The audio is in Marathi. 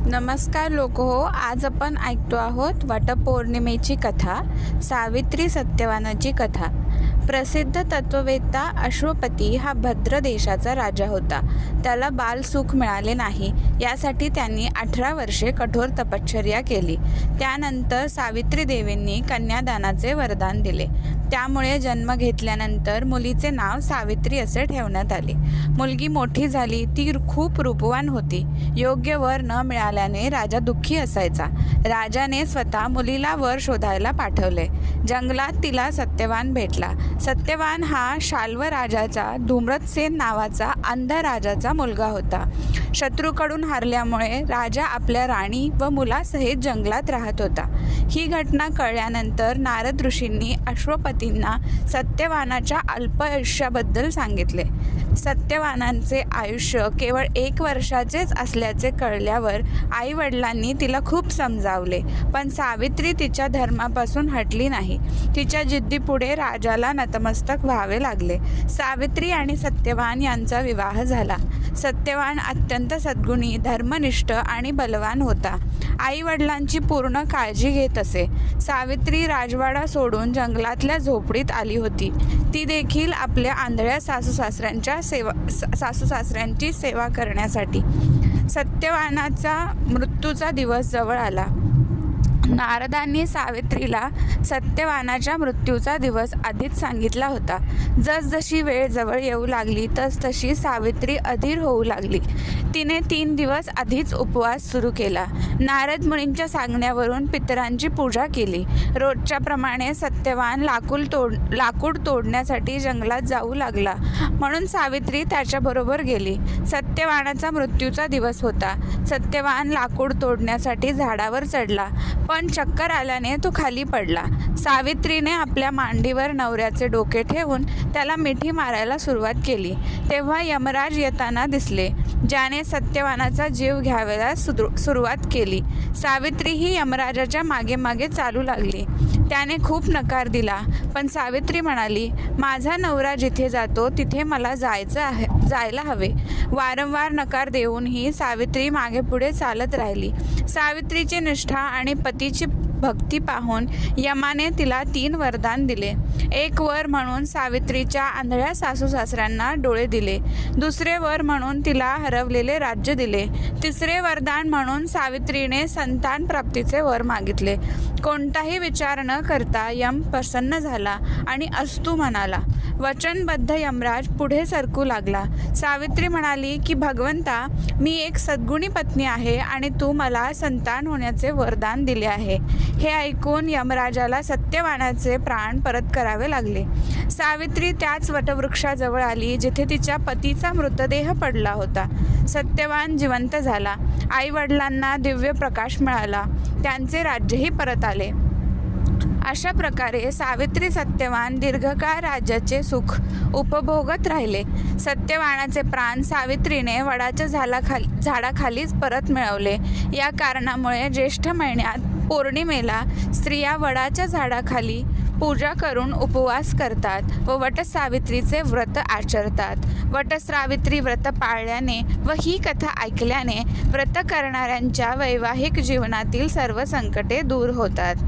नमस्कार लोक हो, आज आपण ऐकतो आहोत वटपौर्णिमेची कथा, सावित्री सत्यवानाची कथा। प्रसिद्ध तत्ववेत्ता अश्वपती हा भद्र देशाचा राजा होता। त्याला बालसुख मिळाले नाही, यासाठी त्यांनी 18 वर्षे कठोर तपश्चर्या केली। त्यानंतर सावित्री देवींनी कन्यादानाचे वरदान दिले। त्यामुळे जन्म घेतल्यानंतर मुलीचे नाव सावित्री असे ठेवण्यात आले। मुलगी मोठी झाली, ती खूप रूपवान होती। योग्य वर न मिळाल्याने राजा दुःखी असायचा। राजाने स्वतः मुलीला वर शोधायला पाठवले। जंगलात तिला सत्यवान भेटला। सत्यवान हा शाल्व राजाचा धूम्रसेन नावाचा अंध राजाचा मुलगा होता। शत्रूकडून हारल्यामुळे राजा आपल्या राणी व मुलासहित जंगलात राहत होता। ही घटना कळल्यानंतर नारद ऋषींनी अश्वपतींना सत्यवानाच्या अल्प आयुष्याबद्दल सांगितले। सत्यवानांचे आयुष्य केवळ 1 वर्षाचेच असल्याचे कळल्यावर आई वडिलांनी तिला खूप समजावले, पण सावित्री तिच्या धर्मापासून हटली नाही। तिच्या जिद्दीपुढे राजाला नतमस्तक व्हावे लागले। सावित्री आणि सत्यवान यांचा विवाह झाला। सत्यवान अत्यंत सद्गुणी, धर्मनिष्ठ आणि बलवान होता। आई वडिलांची पूर्ण काळजी घेत असे। सावित्री राजवाडा सोडून जंगलातल्या झोपडीत आली होती। ती देखील आपल्या आंधळ्या सासू सासऱ्यांची सेवा करण्यासाठी। सत्यवानाचा मृत्यूचा दिवस जवळ आला। नारदांनी सावित्रीला सत्यवानाच्या मृत्यूचा दिवस आधीच सांगितला होता। जसजशी वेळ जवळ येऊ लागली तसतशी सावित्री अधीर होऊ लागली। तिने 3 दिवस आधीच उपवास सुरू केला। नारद मुनींच्या सांगण्यावरून पितरांची पूजा केली। रोजच्या प्रमाणे सत्यवान लाकूड तोडण्यासाठी जंगलात जाऊ लागला, म्हणून सावित्री त्याच्याबरोबर गेली। सत्यवानाचा मृत्यूचा दिवस होता। सत्यवान लाकूड तोडण्यासाठी झाडावर चढला, पण चक्कर आल्याने तो खाली पडला। सावित्रीने आपल्या मांडीवर नवऱ्याचे डोके ठेवून त्याला मिठी मारायला सुरुवात केली, तेव्हा यमराज येताना दिसले, ज्याने सत्यवानाचा जीव घ्यायला सुरुवात केली। सावित्री ही यमराजाच्या मागे मागे चालू लागली। त्याने खूप नकार दिला, पण सावित्री म्हणाली, माझा नवरा जिथे जातो तिथे मला जायला हवे। वारंवार नकार देऊनही सावित्री मागे पुढे चालत राहिली। सावित्रीची निष्ठा आणि पतीची भक्ती पाहून यमाने तिला 3 वरदान दिले। एक वर म्हणून सावित्रीच्या आंधळ्या सासू-सासऱ्यांना डोळे दिले। दुसरे वर म्हणून तिला हरवलेले राज्य दिले। तिसरे वरदान म्हणून सावित्रीने संतान प्राप्तीचे वर मागितले। कोणताही विचार न करता यम प्रसन्न झाला आणि अस्तु म्हणाला। वचनबद्ध यमराज पुढे सरकू लागला। सावित्री म्हणाली की भगवंता, मी एक सद्गुणी पत्नी आहे आणि तू मला संतान होण्याचे वरदान दिले आहे। हे ऐकून यमराजाला सत्यवानाचे प्राण परत करावे लागले। सावित्री त्याच वटवृक्षाजवळ आली जिथे तिच्या पतीचा मृतदेह पडला होता। सत्यवान जिवंत झाला। आई वडिलांना दिव्य प्रकाश मिळाला। त्यांचे राज्यही परत आले। अशा प्रकारे सावित्री सत्यवान दीर्घकाळ राज्याचे सुख उपभोगत राहिले। सत्यवानाचे प्राण सावित्रीने वडाच्या झाडाखालीच परत मिळवले। या कारणामुळे ज्येष्ठ महिन्यात पौर्णिमेला स्त्रिया वडाच्या झाडाखाली पूजा करून उपवास करतात व वटसावित्रीचे व्रत आचरतात। वटसावित्री व्रत पाळल्याने व ही कथा ऐकल्याने व्रत करणाऱ्यांच्या वैवाहिक जीवनातील सर्व संकटे दूर होतात।